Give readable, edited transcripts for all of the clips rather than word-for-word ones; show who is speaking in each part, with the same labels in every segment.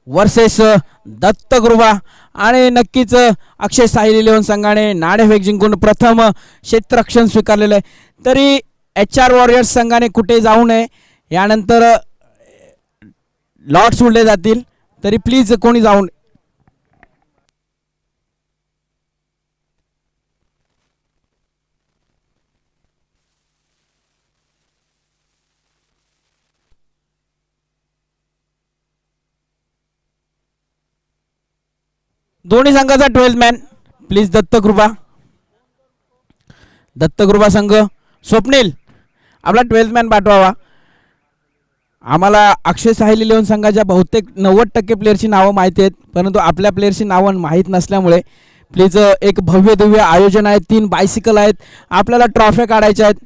Speaker 1: Versus दत्तगृहा आणि नक्कीच अक्षय साहिल 11 संघाने नाणेफेक जिंकून प्रथम क्षेत्ररक्षण स्वीकारलेलं आहे। तरी HR वॉरियर्स संघाने कुठे जाऊ नये, यानंतर लॉट सोडले जातील, तरी प्लीज कोणी जाऊ नये। दोन्ही संघाचा 12th मॅन प्लीज दत्तगृहा संघ स्वप्नील आपला 12th मॅन पाठवावा। आम्हाला अक्षय साहिल 11 संघाच्या बहुतेक 90% प्लेयरची नावं माहिती आहेत, परंतु आपल्या प्लेयरची नावं माहीत नसल्यामुळे प्लीज एक भव्य दिव्य आयोजन आहे, 3 बायसिकल आहेत, आपल्याला ट्रॉफ्या काढायच्या आहेत।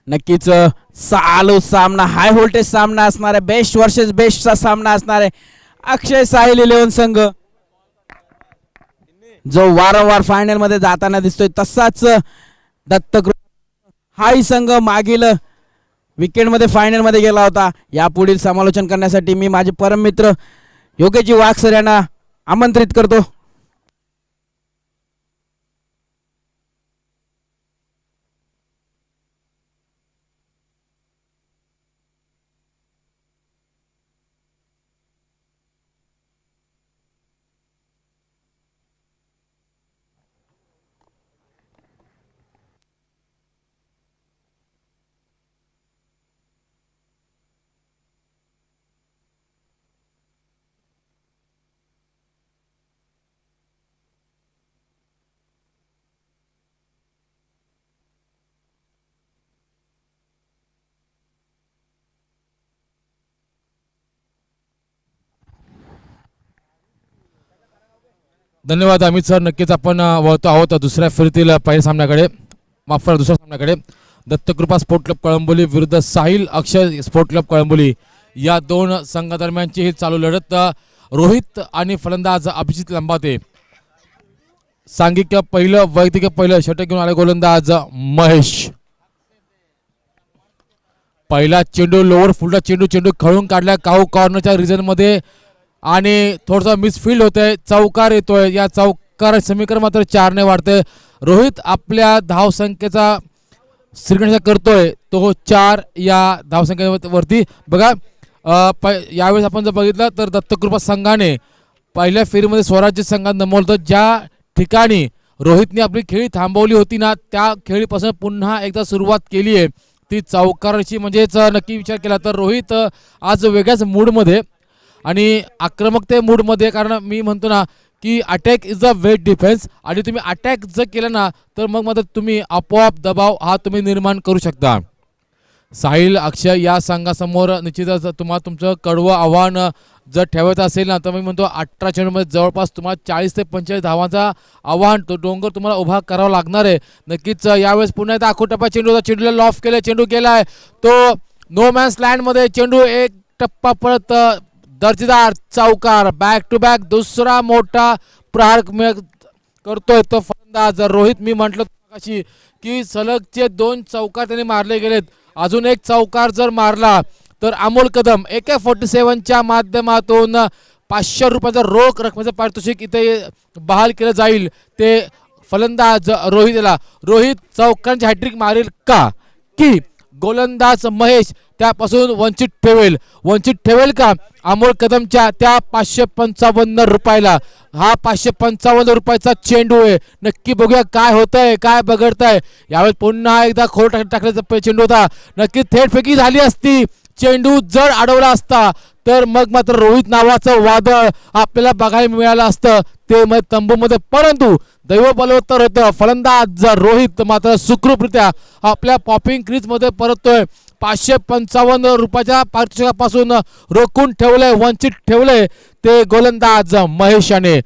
Speaker 1: नक्कीच चालू सामना हाय व्होल्टेज सामना असणार आहे, बेस्ट वर्सेस बेस्टचा सामना असणार आहे। अक्षय साहिल 11 संघ जो वारंवार फायनल मध्ये जाताना दिसतोय, तसाच दत्तगृहा हाही संघ मागील वीकेंड मध्ये फायनल मध्ये गेला होता। यापुढील समालोचन करण्यासाठी मी माझे परम मित्र योगेशजी वाघ सर यांना आमंत्रित करतो।
Speaker 2: धन्यवाद अमित सर। नक्कीच आपण वळतो आहोत दुसऱ्या फेरीतील पहिल्या सामन्याकडे, माफ करा दुसऱ्या सामन्याकडे। दत्तकृपा स्पोर्ट क्लब कळंबोली विरुद्ध साहिल अक्षय स्पोर्ट क्लब कळंबोली या दोन संघादरम्यानची ही चालू लढत। रोहित आणि फलंदाज अभिजित लंबाते, सांघिक पहिलं वैयक्तिक पहिलं षटक घेऊन आले गोलंदाज महेश। पहिला चेंडू लोअर फुलटा चेंडू खळून काढला काऊ कॉर्नरच्या रिजन मध्ये आणि थोडासा मिसफील्ड होतोय, चौकार येतोय। या चौकार समीकरण मात्र 4 ने वाढतंय। रोहित आपल्या धावसंख्येचा श्रीगणेश करतोय, तो 4 या धावसंख्येवरती बघा। यावेळेस आपण जर बघितलं तर दत्तकृपा संघाने पहिल्या फेरीमध्ये स्वराज्य संघात नमवलं, ज्या ठिकाणी रोहितने आपली खेळी थांबवली होती ना, त्या खेळीपासून पुन्हा एकदा सुरुवात केली आहे ती चौकाराची। म्हणजेच नक्की विचार केला तर रोहित आज वेगळ्याच मूडमध्ये आणि आक्रमकते मूडमध्ये, कारण मी म्हणतो ना की attack is a wet defence, आणि तुम्ही अटॅक जर केला ना तर मग मात्र तुम्ही आपोआप दबाव हा तुम्ही निर्माण करू शकता। साहिल अक्षय या संघासमोर निश्चितच तुम्हाला तुमचं कडवं आव्हान जर ठेवायचं असेल ना, तर मी म्हणतो 18 चेंडूमध्ये जवळपास तुम्हाला 40 ते 45 धावांचा आव्हान तो डोंगर तुम्हाला उभा करावा लागणार आहे। नक्कीच यावेळेस पुन्हा एकदा आखोटप्पा चेंडूला लॉफ केलं, चेंडू गेलाय तो नो मॅन्स लँड मध्ये, चेंडू एक टप्पा परत दर्जेदार चौकार, बॅक टू बॅक दुसरा मोठा प्रहार करतोय तो फलंदाज रोहित। मी म्हटलं अशी की सलगचे 2 चौकार त्याने मारले गेलेत, अजून एक चौकार जर मारला तर अमोल कदम AK-47च्या माध्यमातून 500 रुपयाचा रोख रकमेचं पारितोषिक इथे बहाल केलं जाईल। ते फलंदाज रोहितला, रोहित चौकांची हॅट्रिक मारेल का की गोलंदाज महेश त्यापासून वंचित ठेवेल का अमोल कदमच्या त्या 555 रुपयाला. हा 555 रुपयाचा चेंडू आहे. नक्की बघूया काय होतंय, काय बघडतंय. यावेळेस पुन्हा एकदा खोल टाकल्याचा चेंडू होता. नक्की थेट फेकी झाली असती, चेंडू जर अडवला असता तर मग मात्र रोहित नावाचं वादळ आपल्याला बघायला मिळालं असतं ते मग तंबूमध्ये. परंतु दैव बलवत्तर होतं. फलंदाज रोहित मात्र सुखरूपरित्या आपल्या पॉपिंग क्रीज मध्ये परततोय. 555 रुपयाच्या पारितोषिकापासून रोखून ठेवलंय, वंचित ठेवलंय ते गोलंदाज महेश याने.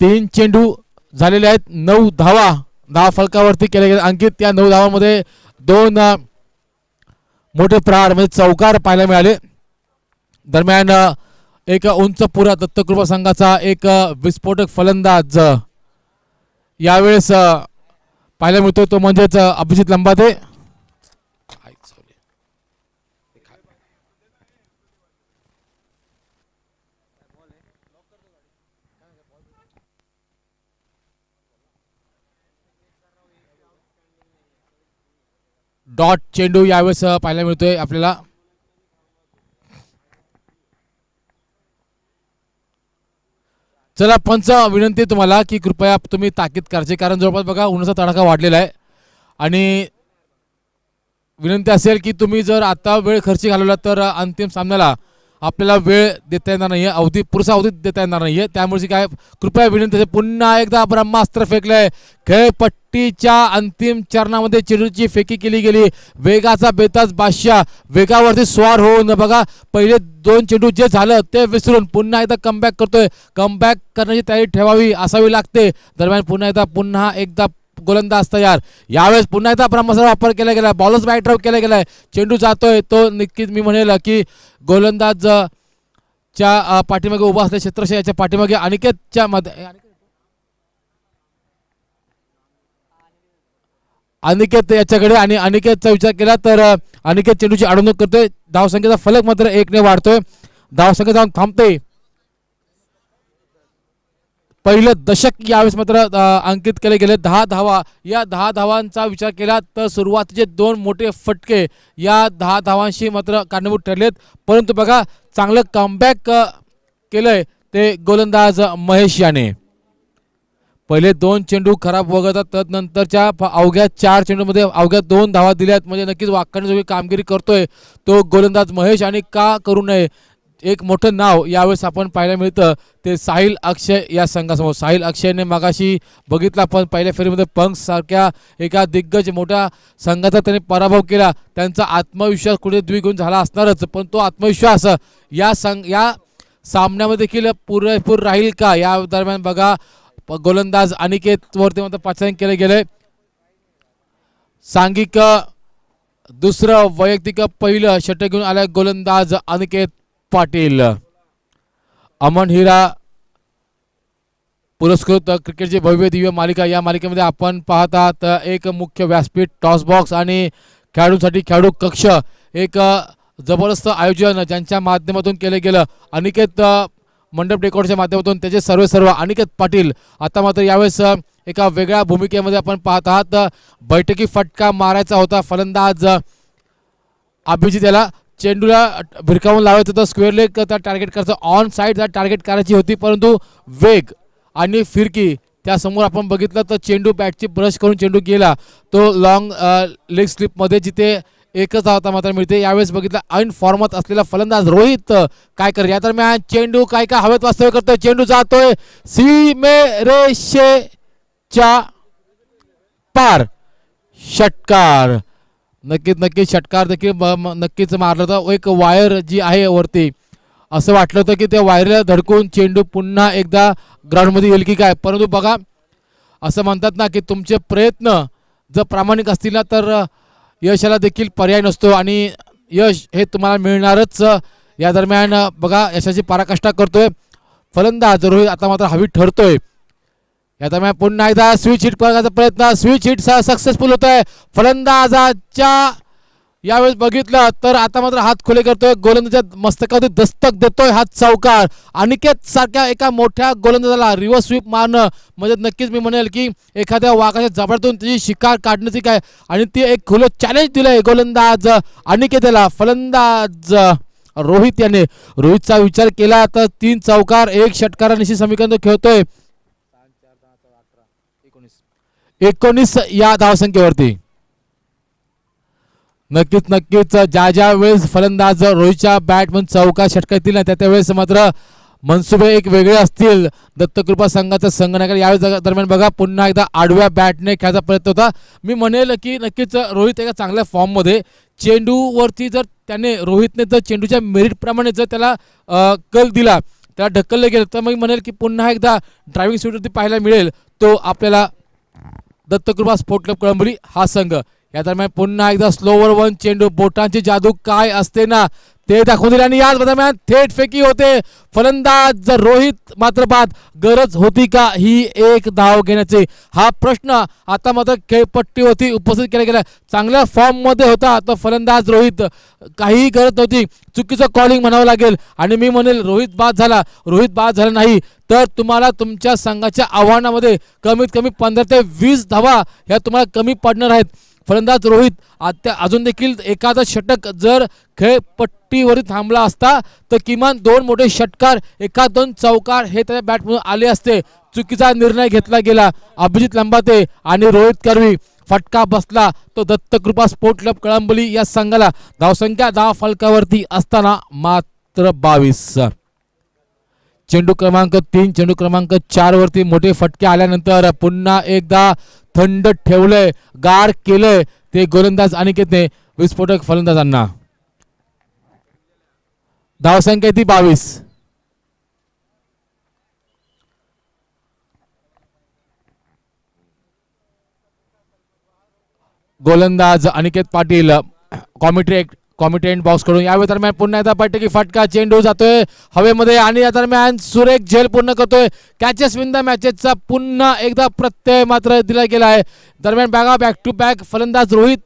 Speaker 2: 3 चेंडू झालेले आहेत, 9 धावा फलकावरती केले गेले अंकित. त्या 9 धावांमध्ये 2 मोठे प्रहार म्हणजे चौकार पाहायला मिळाले. दरम्यान एक उंच पुरा दत्तकृपा संघाचा एक विस्फोटक फलंदाज यावेळेस पाहायला मिळतो, तो म्हणजेच अभिजित लंबाते. डॉट चेंडू यावेळेस पाहायला मिळतोय आपल्याला. चला पंच, विनंती तुम्हाला की कृपया तुम्ही ताकीद करायची, कारण जवळपास बघा उन्हाचा तडाखा वाढलेला आहे आणि विनंती असेल की तुम्ही जर आता वेळ खर्ची घालवला तर अंतिम सामन्याला आपल्याला वेळ देता येणार नाहीये, अवधी पुरेसा अवधी देता येणार नाहीये. त्यामुळे काय कृपया विनंती आहे, पुन्हा एकदा ब्रह्मास्त्र फेकलंय. खेळपट्टीच्या अंतिम चरणामध्ये चेंडूची फेकी केली गेली. वेगाचा बेताज बादशाह वेगावरती स्वार होऊन बघा पहिले 2 चेंडू जे झालं ते विसरून पुन्हा एकदा कमबॅक करतोय. कमबॅक करण्याची तयारी ठेवावी असावी लागते. दरम्यान पुन्हा एकदा गोलंदाज तयार. यावेळेस पुन्हा एकदा ब्रह्मास्त्राचा वापर केला गेला, बॉलर्स बॅक ड्राइव्ह केला गेलाय. चेंडू जातोय तो नक्कीच मी म्हणेल की गोलंदाज च्या पाठीमागे उभा असलेल्या क्षेत्रशयाच्या पाठीमागे अनिकेतच्या मध्ये अनिकेत याच्याकडे, आणि अनिकेतचा विचार केला तर अनिकेत चेंडूची अडवणूक करतोय. धावसंख्येचा फलक मात्र 1 ने वाढतोय. धावसंख्या जाऊन थांबते. पहिलं दशक यावेळेस मात्र अंकित केले गेले. 10 धावा. या 10 धावांचा विचार केला तर सुरुवातीचे 2 मोठे फटके या 10 धावांशी मात्र कारणीभूत ठरलेत. परंतु बघा चांगलं कमबॅक केलंय ते गोलंदाज महेश याने. पहिले 2 चेंडू खराब वगळतात, तदनंतरच्या अवघ्या 4 चेंडूमध्ये अवघ्या 2 धावा दिल्यात. म्हणजे नक्कीच वाखाणण्याजोगी कामगिरी करतोय तो गोलंदाज महेश. आणि का करू नये, एक मोठं नाव यावेळेस आपण पाहायला मिळतं ते साहिल अक्षय या संघासमोर. साहिल अक्षयने मागाशी बघितला आपण पहिल्या फेरीमध्ये पंख सारख्या एका दिग्गज मोठ्या संघाचा त्यांनी पराभव केला. त्यांचा आत्मविश्वास कुठे द्विगुण झाला असणारच, पण तो आत्मविश्वास या सामन्यामध्ये देखील पुरेपूर राहील का. या दरम्यान बघा गोलंदाज अनिकेत वरती मात्र पाचारण केले गेले. सांघिक दुसरं, वैयक्तिक पहिलं षटक घेऊन आलाय गोलंदाज अनिकेत पाटील. अमन हिरा पुरस्कृत क्रिकेटची भव्य दिव्य मालिका. या मालिकेमध्ये आपण पाहतात एक मुख्य व्यासपीठ, टॉस बॉक्स आणि खेळाडूंसाठी खेळाडू कक्ष. एक जबरदस्त आयोजन ज्यांच्या माध्यमातून केले गेलं. अनिकेत मंडप डेकोरच्या माध्यमातून त्याचे सर्व अनिकेत पाटील आता मात्र यावेळेस एका वेगळ्या भूमिकेमध्ये आपण पाहत आहात. बैठकी फटका मारायचा होता फलंदाज अभिजित याला. चेंडूला भिरकावून लावायचं होतं, स्क्वेअर लेग त्या टार्गेट करायचं, ऑन साईड टार्गेट करायची होती. परंतु वेग आणि फिरकी त्यासमोर आपण बघितलं तर चेंडू बॅटची ब्रश करून चेंडू गेला तो लॉंग लेग स्लिपमध्ये, जिथे एकच धावा मात्र मिळते. यावेळेस बघितलं ऐन फॉर्मात असलेला फलंदाज रोहित काय कर. या दरम्यान चेंडू काय हवेत वास्तव्य करतोय. चेंडू जातोय सीमेरेषेच्या पार. षटकार. नक्कीच षटकार देखील नक्कीच मारला होता. एक वायर जी आहे वरती, असं वाटलं होतं की त्या वायरला धडकून चेंडू पुन्हा एकदा ग्राउंडमध्ये येईल की काय. परंतु बघा असं म्हणतात ना की तुमचे प्रयत्न जर प्रामाणिक असतील ना तर यशाला देखील पर्याय नसतो आणि यश हे तुम्हाला मिळणारच. या दरम्यान बघा यशाची पराकाष्ठा करतोय फलंदाज रोहित. आता मात्र हवी ठरतोय. या दरम्यान पुन्हा एकदा स्विच हिट करण्याचा प्रयत्न, स्विच हिट सक्सेसफुल होत आहे. फलंदाजाच्या यावेळेस बघितलं तर आता मात्र हात खुले करतोय, गोलंदाजाच्या मस्तकावरती दस्तक देतोय हा चौकार. अनिकेत सारख्या एका मोठ्या गोलंदाजाला रिव्हर्स स्वीप मारणं म्हणजे नक्कीच मी म्हणेल की एखाद्या वाघाच्या जबड्यातून त्याची शिकार काढण्याची काय, आणि ती एक खुलं चॅलेंज दिलंय गोलंदाज अनिकेतला. फलंदाज रोहित याने रोहितचा विचार केला तर 3 चौकार 1 षटकारानिशी समीकरण तो खेळतोय 19 या धावसंख्येवरती. नक्कीच ज्या वेळेस फलंदाज रोहितच्या बॅटमन चौकार षटकार येतील ना त्या वेळेस मात्र मनसुबे एक वेगळे असतील दत्तकृपा संघाचा संघनायक. यावेळेस दरम्यान बघा पुन्हा एकदा आडव्या बॅटने खेळायचा प्रयत्न होता. मी म्हणेल की नक्कीच रोहित एका चांगल्या फॉर्ममध्ये, चेंडूवरती जर त्याने रोहितने जर चेंडूच्या मेरिटप्रमाणे जर त्याला कल दिला, त्याला ढकललं गेलं तर मी म्हणेल की पुन्हा एकदा ड्रायव्हिंग सीटवरती पाहायला मिळेल तो आपल्याला दत्तकृपा स्पोर्ट क्लब कळंबोली हा संघ. या दरम्यान पुन्हा एकदा स्लोवर 1 चेंडू, बोटांची जादू काय असते ना ते दाखवून दिले आणि याच दरम्यान थेट फेकी होते. फलंदाज रोहित मात्र बाद. गरज होती का ही एक धाव घेण्याची, हा प्रश्न आता मात्र खेळपट्टीवरती उपस्थित केला गेला. चांगल्या फॉर्म मध्ये होता तो फलंदाज रोहित, काही गरज नव्हती. चुकीचं कॉलिंग म्हणावं लागेल आणि मी म्हणेल रोहित बाद झाला नाही तर तुम्हाला तुमच्या संघाच्या आव्हानामध्ये कमीत कमी 15 ते 20 धावा ह्या तुम्हाला कमी पडणार आहेत. फलंदाज रोहित आता अजून देखील एखादा षटक जर खेळपट्टीवर थांबला असता तर किमान 2 मोठे षटकार, 1-2 चौकार हे त्याच्या बॅटमधून आले असते. चुकीचा निर्णय घेतला गेला. अभिजित लंबाते आणि रोहित कर्वी फटका बसला तो दत्तकृपा स्पोर्ट क्लब कळंबोली या संघाला. धावसंख्या 10 फलकावरती असताना मात्र 22. चेंडू क्रमांक 3 चेंडू क्रमांक 4 वरती मोठे फटके आल्यानंतर पुन्हा एकदा थंड ठेवलंय, गार केलंय ते गोलंदाज अनिकेतने विस्फोटक फलंदाजांना. धावसंख्या ती 22. गोलंदाज अनिकेत पाटील कॉमिटेंट बॉक्स कडून यावेळी दरम्यान पुन्हा एकदा बैठकी फटका, चेंडू जातोय हवेमध्ये आणि या दरम्यान सुरेख झेल पूर्ण करतोय. कॅचेस विन द मॅचेसचा पुन्हा एकदा प्रत्यय मात्र दिला गेला आहे. दरम्यान बॅक टू बॅक फलंदाज रोहित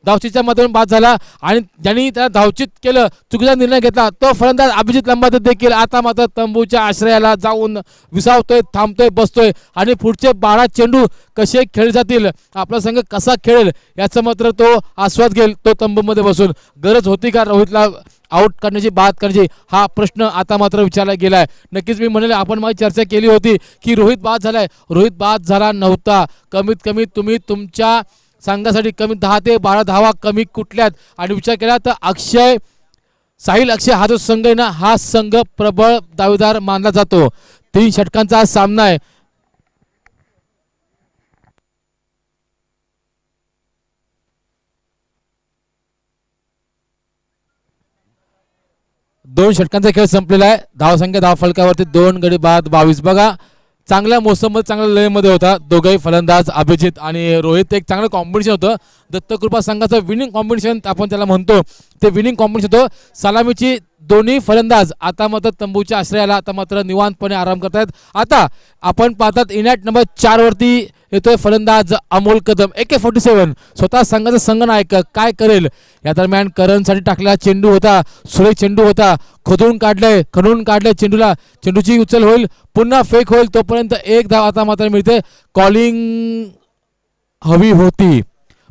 Speaker 2: धावचीच्या मधून बाद झाला आणि ज्यांनी त्याला धावचित केलं, चुकीचा निर्णय घेतला तो फलंदाज अभिजित लंबाते देखील आता मात्र तंबूच्या आश्रयाला जाऊन विसावतोय, थांबतोय, बसतोय आणि पुढचे 12 चेंडू कसे खेळले जातील, आपला संघ कसा खेळेल याचा मात्र तो आस्वाद घेईल तो तंबूमध्ये बसून. गरज होती का रोहितला आउट करण्याची, बाद करण्याची, हा प्रश्न आता मात्र विचारला गेलाय. नक्कीच मी म्हणेल आपण माझी चर्चा केली होती की रोहित बाद झालाय, रोहित बाद झाला नव्हता. कमीत कमी तुम्ही तुमच्या संघासाठी कमी 10 ते 12 धावा कमी कुठल्यात आणि विचार केला तर साहिल अक्षय हा जो संघ आहे ना हा संघ प्रबळ दावेदार मानला जातो. 3 षटकांचा हा सामना आहे. दोन षटकांचा खेळ संपलेला आहे. धावसंख्या 10 फलकावरती 2 गडी बाद 22. बघा चांगल्या मोसममध्ये चांगल्या लयमध्ये होता दोघेही फलंदाज अभिजित आणि रोहित. एक चांगलं कॉम्बिनेशन होतं. दत्तकृपा संघाचं विनिंग कॉम्बिनेशन आपण त्याला म्हणतो ते विनिंग कॉम्बिनेशन होतं. सलामीची दोन्ही फलंदाज आता मात्र तंबूच्या आश्रयाला आता मात्र निवांतपणे आराम करतायत. आता आपण पाहतात इनॅट नंबर 4 वरती येतोय फलंदाज अमोल कदम AK-47 स्वतः संघाचा संघनायक काय करेल. या दरम्यान करणसाठी टाकलेला चेंडू होता, सुरेख चेंडू होता, खणून काढलंय चेंडूला, चेंडूची उचल होईल, पुन्हा फेक होईल, तोपर्यंत 1 धाव आता मात्र मिळते. कॉलिंग हवी होती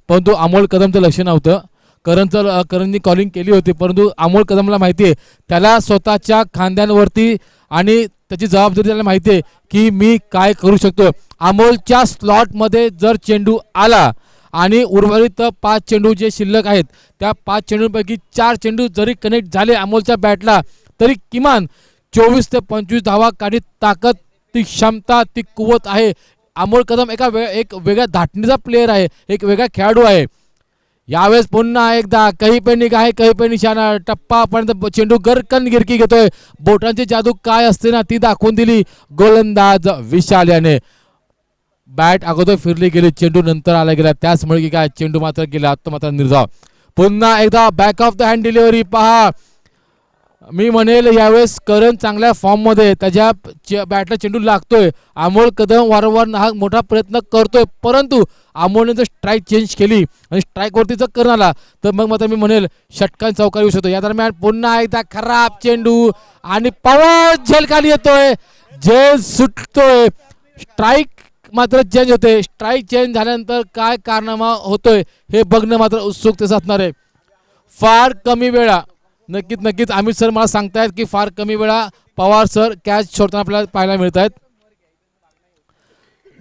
Speaker 2: परंतु अमोल कदमचं लक्ष नव्हतं. करणनी कॉलिंग केली होती परंतु अमोल कदमला माहिती आहे त्याला स्वतःच्या खांद्यांवरती आणि त्याची जबाबदारी त्याला माहिती आहे की मी काय करू शकतो. अमोलच्या स्लॉटमध्ये जर चेंडू आला आणि उर्वरित 5 चेंडू जे शिल्लक आहेत त्या 5 चेंडूंपैकी 4 चेंडू जरी कनेक्ट झाले अमोलच्या बॅटला तरी किमान 24 ते 25 धावा काढी ताकद, ती क्षमता, ती कुवत आहे. अमोल कदम एक वेगळ्या धाटणीचा प्लेयर आहे, एक वेगळा खेळाडू आहे. यावेळेस पुन्हा एकदा कहीं पे निगाह कहीं पे निशाणा, टप्पापर्यंत चेंडू गरकन गिरकी घेतोय. बोटांची जादू काय असते ना ती दाखवून दिली गोलंदाज विशाल याने. बॅट अगोदर फिरली गेली, चेंडू नंतर आला गेला, त्याचमुळे की काय चेंडू मात्र गेला तो मात्र निर्धाव. पुन्हा एकदा back of the hand delivery पहा. मी म्हणेल यावेळेस करण चांगल्या फॉर्ममध्ये त्याच्या बॅटला चेंडू लागतोय. अमोल कदम वारंवार हा मोठा प्रयत्न करतोय, परंतु अमोलने जर स्ट्राईक चेंज केली आणि स्ट्राईकवरती जर करण आला तर मग मात्र मी म्हणेल षटकान चौकार येऊ शकतो. या दरम्यान पुन्हा एकदा खराब चेंडू आणि पवार झेल खाली येतोय, झेल सुटतोय. स्ट्राईक मात्र चेंज होते. स्ट्राईक चेंज झाल्यानंतर काय कारनामा होतोय हे बघणं मात्र उत्सुकतेचं असणार आहे. फार कमी वेळा नक्कीच अमित सर मला सांगतायत की फार कमी वेळा पवार सर कॅच सोडताना आपल्याला पाहायला मिळत आहेत.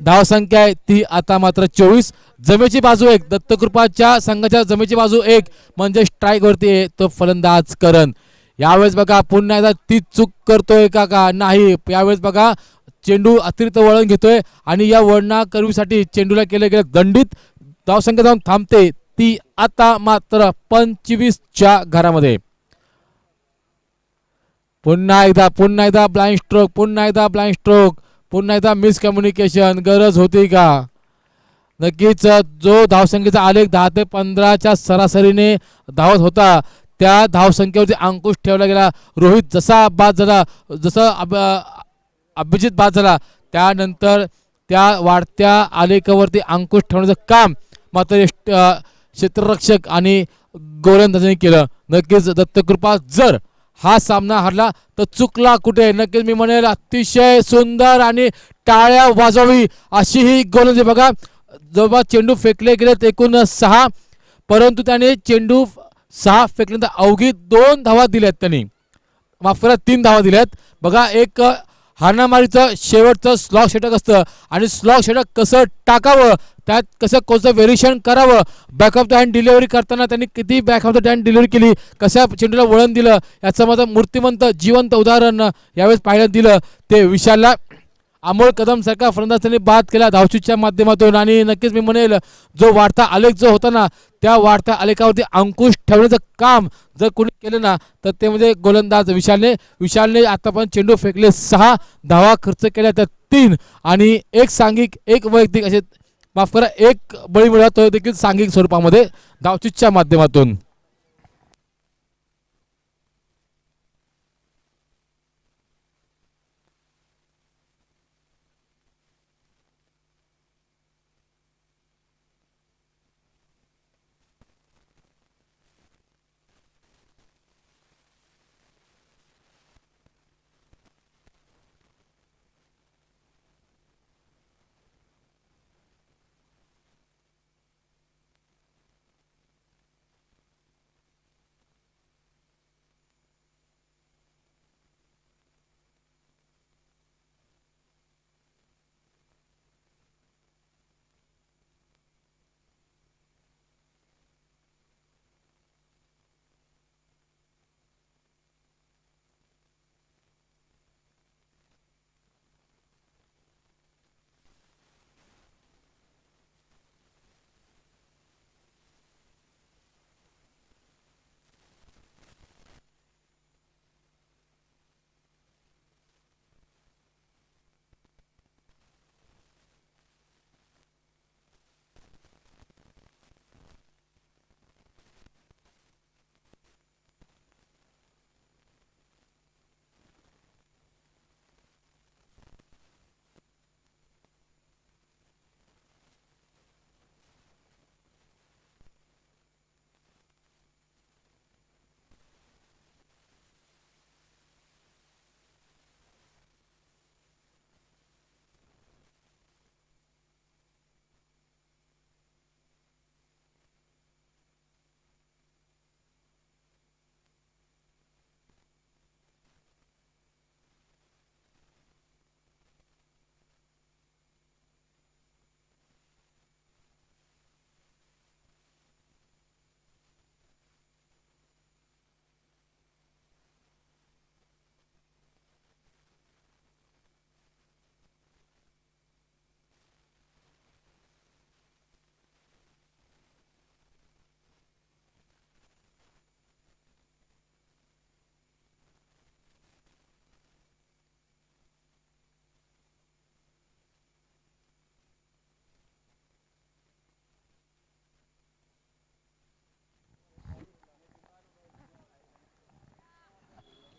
Speaker 2: धाव संख्या आहे ती आता मात्र 24. जमेची बाजू एक, दत्तकृपाच्या संघाच्या जमेची बाजू एक म्हणजे स्ट्राईक वरती आहे तो फलंदाज करण. यावेळेस बघा पुन्हा एकदा ती चूक करतोय का नाही. यावेळेस बघा चेंडू अतिरिक्त वळण घेतोय आणि या वळणा करवीसाठी चेंडूला केलं गेलं दंडित. धाव संख्या जाऊन थांबते ती आता मात्र 25च्या घरामध्ये. पुन्हा एकदा ब्लाइंड स्ट्रोक, पुन्हा एकदा मिसकम्युनिकेशन. गरज होती का? नक्कीच जो धावसंख्येचा आलेख 10 ते 15च्या सरासरीने धावत होता त्या धावसंख्येवरती अंकुश ठेवला गेला. रोहित जसा बाद झाला, अभिजित बाद झाला, त्यानंतर त्या वाढत्या आलेखावरती अंकुश ठेवण्याचं काम मात्र क्षेत्ररक्षक आणि गोलंदाजांनी केलं. नक्कीच दत्तकृपा जर हा सामना हरला तर चुकला कुठे. नक्कीच मी म्हणेल अतिशय सुंदर आणि टाळ्या वाजवावी अशी ही गोलंदाजी. बघा जवळपास चेंडू फेकले गेलेत एकूण 6, परंतु त्याने चेंडू 6 फेकल्यानंतर अवघी 2 धावा दिल्यात. त्यांनी माफ करा 3 धावा दिल्यात. बघा एक हाणामारीचं शेवटचं स्लॉग षटक असतं आणि स्लॉग षटक कसं टाकावं, त्यात कसं कोणतं व्हेरिएशन करावं, back of the hand delivery करताना त्यांनी किती back of the hand delivery केली, कशा चेंडूला वळण दिलं, याचं माझं मूर्तिमंत जिवंत उदाहरण यावेळेस पाहायला दिलं ते विशालला. अमोल कदम सारखा फलंदाजांनी बाद केला धावचूच्या माध्यमातून. आणि नक्कीच मी म्हणेल जो वाढता आलेख जो होता ना त्या वाढत्या आलेखावरती अंकुश ठेवण्याचं काम जर कोणी केलं ना तर ते म्हणजे गोलंदाज विशालने आतापर्यंत चेंडू फेकले 6, धावा खर्च केल्या त्या 3 आणि एक सांघिक एक वैयक्तिक असे माफ करा एक बळी मिळाला तो देखील सांघिक स्वरूपामध्ये धावचूच्या माध्यमातून.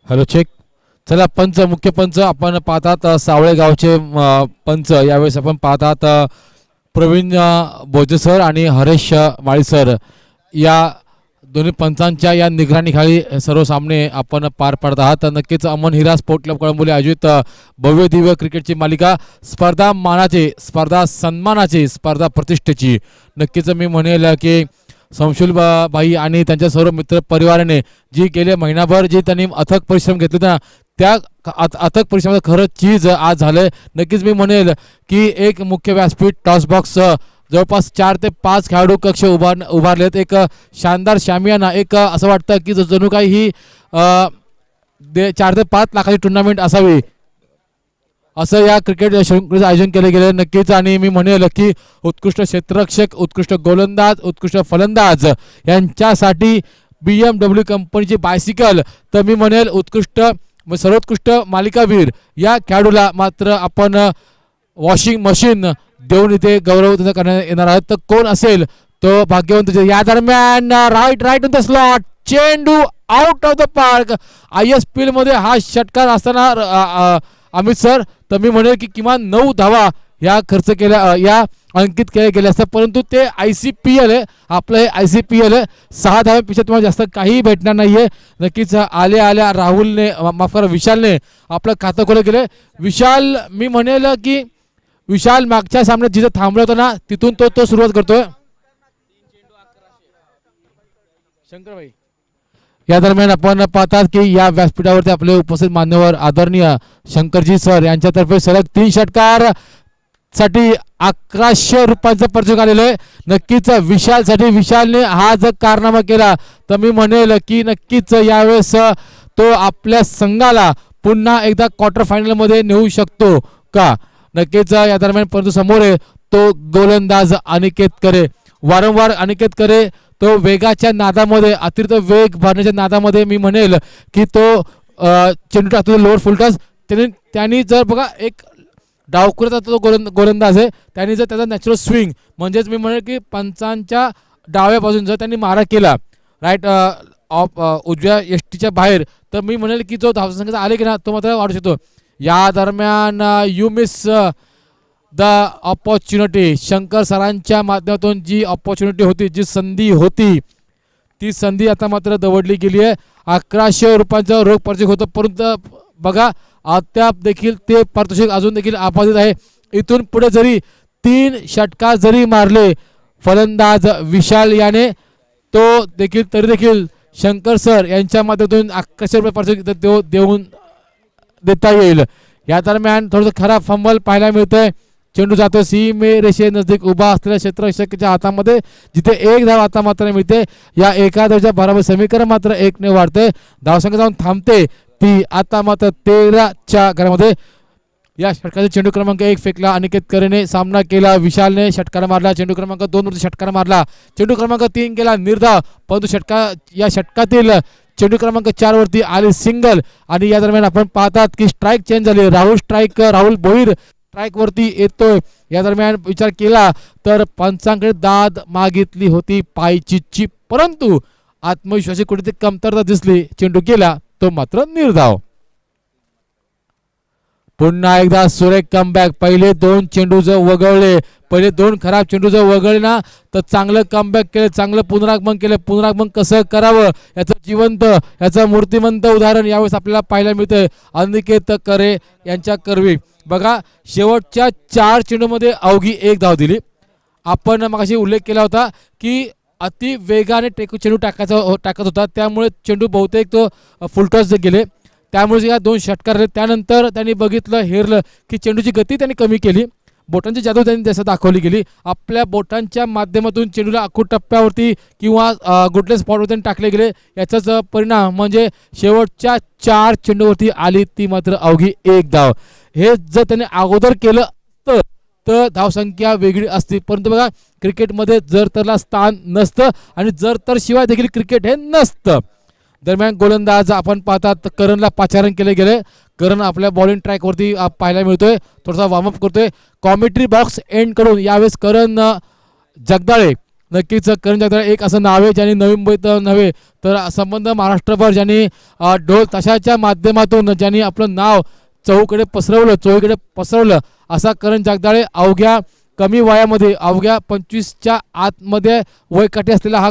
Speaker 2: Hello check. चला पंच, मुख्य पंच आपण पाहतात सावळे गावचे पंच यावेळेस आपण पाहतात प्रवीण बोजे सर आणि हरेश माळी सर. या दोन्ही पंचांच्या या निगराणीखाली सर्व सामने आपण पार पाडत आहात. तर नक्कीच अमन हिरा स्पोर्ट क्लब कळंबोली आयोजित भव्य दिव्य क्रिकेटची मालिका, स्पर्धा मानाची, स्पर्धा सन्मानाची, स्पर्धा प्रतिष्ठेची. नक्कीच मी म्हणेल की संशुल बाई आणि त्यांच्या सर्व मित्र परिवाराने जी गेले महिनाभर जी त्यांनी अथक परिश्रम घेतले होते ना, त्या अथक परिश्रमाचं खरं चीज आज झालं. नक्कीच मी म्हणेल की एक मुख्य व्यासपीठ, टॉस बॉक्स, जवळपास 4 ते 5 खेळाडू कक्ष उभारलेत. एक शानदार शामियाना, एक असं वाटतं की जणू काही ही 4 ते 5 लाखाची टुर्नामेंट असावी असं या क्रिकेट शृंखलेचं आयोजन केले गेले. नक्कीच. आणि मी म्हणेल की उत्कृष्ट क्षेत्ररक्षक, उत्कृष्ट गोलंदाज, उत्कृष्ट फलंदाज यांच्यासाठी BMW कंपनीची बायसिकल, तर मी म्हणेल सर्वोत्कृष्ट मालिकावीर या खेळाडूला मात्र आपण वॉशिंग मशीन देऊन इथे गौरव करण्यात येणार आहे. तर कोण असेल तो भाग्यवंत. या दरम्यान राईट ऑन द स्लॉट, चेंडू out of the park. ISPL मध्ये हा षटकार असताना अमित सर, तर मी म्हणेल की किमान 9 धावा या खर्च केल्या, या अंकित केल्या गेल्या असतात. परंतु ते ICPL आहे, आपलं हे ICPL आहे. 6 धाव्यापेक्षा तुम्हाला जास्त काही भेटणार नाहीये. नक्कीच आल्या राहुलने, माफ करा, विशालने आपलं खातं खोलं केलं. विशाल, मी म्हणेल की विशाल मागच्या सामन्यात जिथे थांबला होता ना, तिथून तो सुरुवात करतोय. शंकरभाई, या दरम्यान आपण पाहतात की या व्यासपीठावरती आपले उपस्थित मान्यवर आदरणीय शंकरजी सर यांच्यातर्फे सलग 3 षटकार साठी 1100 रुपयांचं परिचय आलेलं आहे. नक्कीच विशालसाठी, विशालने हा जर कारनामा केला तर मी म्हणेल की नक्कीच यावेळेस तो आपल्या संघाला पुन्हा एकदा क्वार्टर फायनल मध्ये नेऊ शकतो का. नक्कीच या दरम्यान परंतु समोर आहे तो गोलंदाज अनिकेत करे. वारंवार अनिकेत करे तो वेगाच्या नादामध्ये, अतिरिक्त वेग भरण्याच्या नादामध्ये मी म्हणेल की तो चेंडू टाकतो लोअर फुलटॉस. त्यांनी जर बघा एक डावकुऱ्याचा तो गोलंदाज आहे, त्यांनी जर त्याचा नॅचरल स्विंग, म्हणजेच मी म्हणेल की पंचांच्या डाव्या बाजून जर त्यांनी मारा केला राईट ऑफ उजव्या यष्टीच्या बाहेर, तर मी म्हणेल की जो धावसंख्येचा आले की ना, तो मात्र वाढू शकतो. या दरम्यान you miss the opportunity. Shankar सरांच्या माध्यमातून जी ऑपॉर्च्युनिटी होती, जी संधी होती, ती संधी आता मात्र दवडली गेली आहे. 1100 रुपयांचं रोख पारितोषिक होतं, परंतु बघा अद्याप देखील ते पारितोषिक अजून देखील अबाधित आहे. इथून पुढे जरी 3 षटकार जरी मारले फलंदाज विशाल याने, तो देखील तरी देखील शंकर सर यांच्या माध्यमातून 1100 रुपये पारितोषिक देऊन देता येईल. या दरम्यान थोडंसं खराब फंबल पाहायला मिळतंय. चेंडू जातो सीमे रेषे नजदीक उभा असलेल्या क्षेत्ररक्षकाच्या हातामध्ये, जिथे 1 धाव आता मात्र मिळते. या एका धावच्या बरोबर समीकरण मात्र 1 ने वाढते. धावसंख्या जाऊन थांबते ती आता मात्र 13च्या घरामध्ये. या षटकाचा चेंडू क्रमांक 1 फेकला अनिकेत करेने, सामना केला विशालने, षटकार मारला. चेंडू क्रमांक 2 वरती षटकार मारला. चेंडू क्रमांक 3 गेला निर्धाव, परंतु या षटकातील चेंडू क्रमांक 4 वरती आली सिंगल. आणि या दरम्यान आपण पाहतात की स्ट्राईक चेंज झाली. राहुल भोईर स्ट्राईक वरती येतोय. या दरम्यान विचार केला तर पंचांकडे दाद मागितली होती पायचीची, परंतु आत्मविश्वासी कुठेतरी कमतरता दिसली. चेंडू गेला, तो मात्र निर्धाव. पुन्हा एकदा सुरेख कमबॅक. पहिले 2 चेंडू जर वगळले, पहिले 2 खराब चेंडू जर वगळले ना, तर चांगलं कमबॅक केलं, चांगलं पुनरागमन केलं. पुनरागमन कसं करावं याचं जिवंत, याचं मूर्तिमंत उदाहरण यावेळेस आपल्याला पाहायला मिळतंय अनिकेत करे यांच्या करवी. बघा शेवटच्या 4 चेंडूमध्ये अवघी 1 धाव दिली. आपण मगाशी उल्लेख केला होता की अति वेगाने चेंडू टाकत होता, त्यामुळे चेंडू बहुतेक तो फुलटॉस गेले, त्यामुळे या 2 षटकार आले. त्यानंतर त्यांनी बघितलं, हेरलं की चेंडूची गती त्यांनी कमी केली. बोटांची जादू त्यांनी त्याचं दाखवली गेली. आपल्या बोटांच्या माध्यमातून चेंडूला आखूड टप्प्यावरती किंवा गुडलेस स्पॉटवरती टाकले गेले. याचाच परिणाम म्हणजे शेवटच्या 4 चेंडूवरती आली ती मात्र अवघी 1 धाव. हे जर त्याने अगोदर केलं तर धावसंख्या वेगळी असते. परंतु बघा क्रिकेटमध्ये जर तरला स्थान नसतं आणि जर तर शिवाय देखील क्रिकेट हे नसतं. दरम्यान गोलंदाज आपण पाहतात करणला पाचारण केले गेले. करण आपल्या बॉलिंग ट्रॅकवरती पाहायला मिळतोय, थोडासा वॉर्मअप करतोय. कॉमेंट्री बॉक्स एंड करून यावेळेस करण जगदाळे नक्कीच करण जगदाळे एक असं नाव आहे ज्यांनी नवी मुंबईत नव्हे तर संबंध महाराष्ट्रभर ज्यांनी ढोल ताशाच्या माध्यमातून ज्यांनी आपलं नाव चोहीकडे पसरवलं असा करण जगदाळे अवघ्या कमी वयामध्ये अवघ्या 25च्या आतमध्ये वयकाठी असलेला हा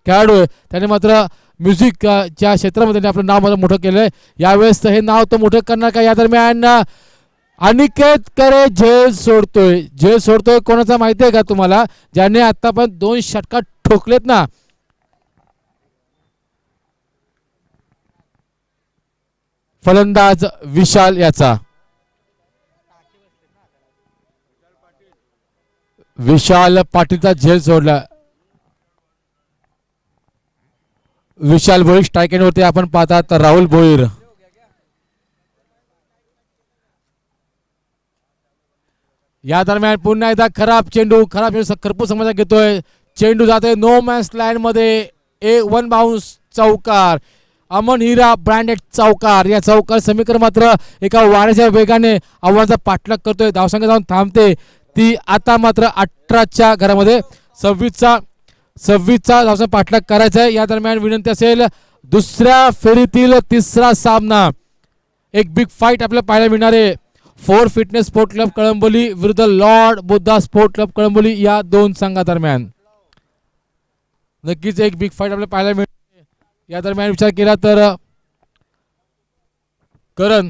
Speaker 2: खेळाडू आहे. त्याने मात्र म्युझिकच्या क्षेत्रामध्ये त्याने आपलं नाव मात्र मोठं केलं आहे. यावेळेस हे नाव तो मोठं करणार का या दरम्यान अनिकेत करे झेल सोडतोय कोणाचा माहिती आहे का तुम्हाला, ज्याने आतापर्यंत 2 षटकार ठोकलेत ना. फलंदाज विशाल याचा विशाल पाटीलचा झेल सोडला. विशाल भोईर स्ट्राईक एंडवरती आपण पाहतात राहुल भोईर. या दरम्यान पुन्हा एकदा खराब चेंडू खरपूर समजा घेतोय. चेंडू जातोय नो मॅन्स लँड मध्ये 1 बाउन्स चौकार. अमन हिरा ब्रँडेड चौकार. या चौकार समीकरण मात्र एका वाऱ्याच्या वेगाने आव्हानाचा पाठलाग करतोय. धावसंख्या जाऊन थांबते ती आता मात्र 18च्या घरामध्ये 26चा धावसंख्या पाठलाग करायचा आहे. या दरम्यान विनंती असेल दुसऱ्या फेरीतील तिसरा सामना एक बिग फाईट आपल्याला पाहायला मिळणार आहे. 4 फिटनेस स्पोर्ट क्लब कळंबोली विरुद्ध Lord Buddha sport club Kalamboli या 2 संघादरम्यान नक्कीच एक बिग फाईट आपल्याला पाहायला मिळते. या दरम्यान विचार केला तर करण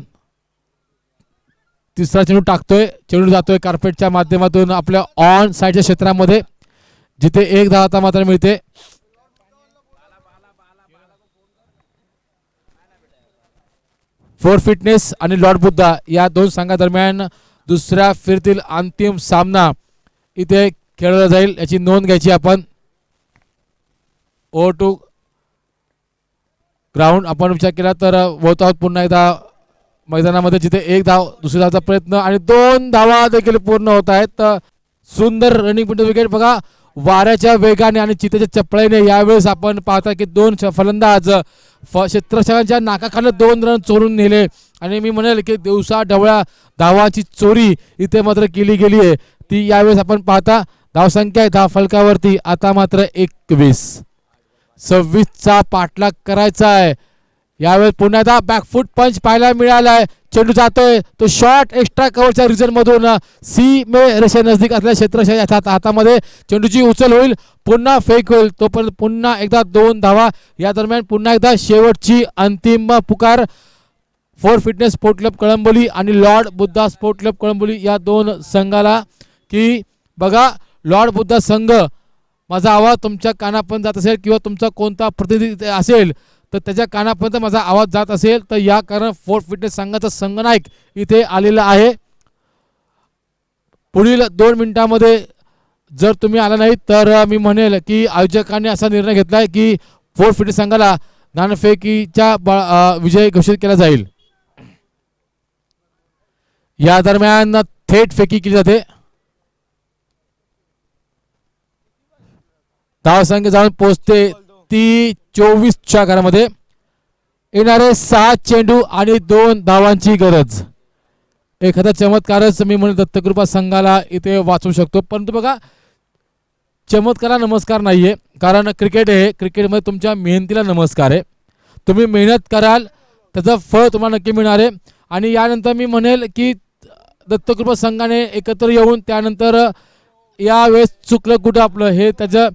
Speaker 2: तिसरा चेंडू टाकतोय. चेंडू जातोय कार्पेटच्या माध्यमातून आपल्या ऑन साईडच्या क्षेत्रामध्ये जिथे 1 धाव आता मात्र मिळते. फोर फिटनेस आणि लॉर्ड बुद्धा या 2 संघादरम्यान दुसऱ्या फेरीतील अंतिम सामना इथे खेळला जाईल याची नोंद घ्यायची आपण. ओव्हर टू ग्राउंड आपण विचार केला तर वळतो आहोत पुन्हा एकदा मैदानामध्ये जिथे 1 धाव दुसरी धावचा प्रयत्न आणि 2 धावा देखील पूर्ण होत आहेत. सुंदर रनिंग पॉइंट विकेट बघा वाऱ्याच्या वेगाने आणि चितेच्या चपळाईने. यावेळेस आपण पाहता की 2 फलंदाज क्षेत्ररक्षकांच्या नाकाखाली 2 रन चोरून नेले आणि मी म्हणेल की दिवसा ढवळ्या धावांची चोरी इथे मात्र केली गेली आहे. ती यावेळेस आपण पाहता धावसंख्या धाव फलकावरती आता मात्र 21. 26चा पाठलाग करायचा आहे. यावेळेस पुन्हा एकदा बॅकफुट पंच पाहायला मिळालाय. चेंडू जातोय तो शॉट एक्स्ट्रा कव्हरच्या रिजन मधून सीमे रेषे नजदीक असलेल्या क्षेत्ररक्षकाच्या हातामध्ये चेंडूची उचल होईल. पुन्हा फेक होईल तोपर्यंत पुन्हा एकदा 2 धावा. या दरम्यान पुन्हा एकदा शेवटची अंतिम पुकार 4 फिटनेस स्पोर्ट क्लब कळंबोली आणि Lord Buddha sport club Kalamboli या 2 संघाला की बघा लॉर्ड बुद्धा संघ माझा आवाज तुमच्या कानापर्यंत जात असेल किंवा तुमचा कोणता प्रतिनिधी असेल तर त्याच्या कानापर्यंत माझा आवाज जात असेल तर या कारण 4 फिटनेस संघाचा संघनायक इथे आलेला आहे. पुढील 2 मिनिटांमध्ये जर तुम्ही आला नाही तर मी म्हणेल की आयोजकांनी असा निर्णय घेतलाय की 4 फिटनेस संघाला नाणेफेकीचा विजय घोषित केला जाईल. या दरम्यान थेट फेकी केली जाते. धावसंख्या जाऊन पोहोचते ती 24च्या घरामध्ये. येणारे 6 चेंडू आणि 2 धावांची गरज. एखादा चमत्कारच मी म्हणेन दत्तकृपा संघाला इथे वाचवू शकतो. परंतु बघा चमत्काराला नमस्कार नाहीये कारण क्रिकेट आहे. क्रिकेटमध्ये तुमच्या मेहनतीला नमस्कार आहे. तुम्ही मेहनत कराल त्याचं फळ तुम्हाला नक्की मिळणार आहे. आणि यानंतर मी म्हणेल की दत्तकृपा संघाने एकत्र येऊन त्यानंतर यावेळेस चुकलं कुठं आपलं हे त्याचं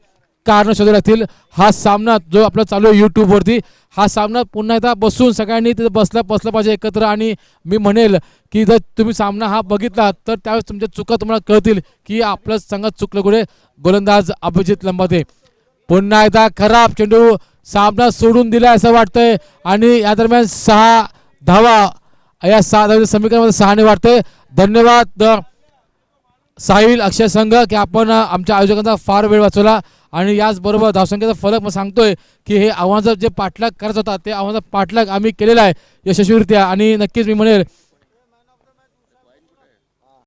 Speaker 2: कारण शोधू लागतील. हा सामना जो आपला चालू आहे यूट्यूबवरती हा सामना पुन्हा एकदा बसून सगळ्यांनी तिथे बसलं पाहिजे एकत्र. आणि मी म्हणेल की जर तुम्ही सामना हा बघितला तर त्यावेळेस तुमच्या चुका तुम्हाला कळतील की आपलं संघात चुकलं कुठे. गोलंदाज अभिजित लंबाते पुन्हा एकदा खराब चेंडू सामना सोडून दिला असं वाटतंय आणि या दरम्यान 6 धावा या 6 धावांच्या समीकरणामध्ये 6 ने वाढते. धन्यवाद साहिल अक्षय संघ की आपण आमच्या आयोजकांचा फार वेळ वाचवला आणि याचबरोबर धावसंख्येचा फलक सांगतोय की हे आव्हानाचा जे पाठलाग करायचा होता ते आव्हानाचा पाठलाग आम्ही केलेला आहे यशस्वीरित्या. आणि नक्कीच मी म्हणेल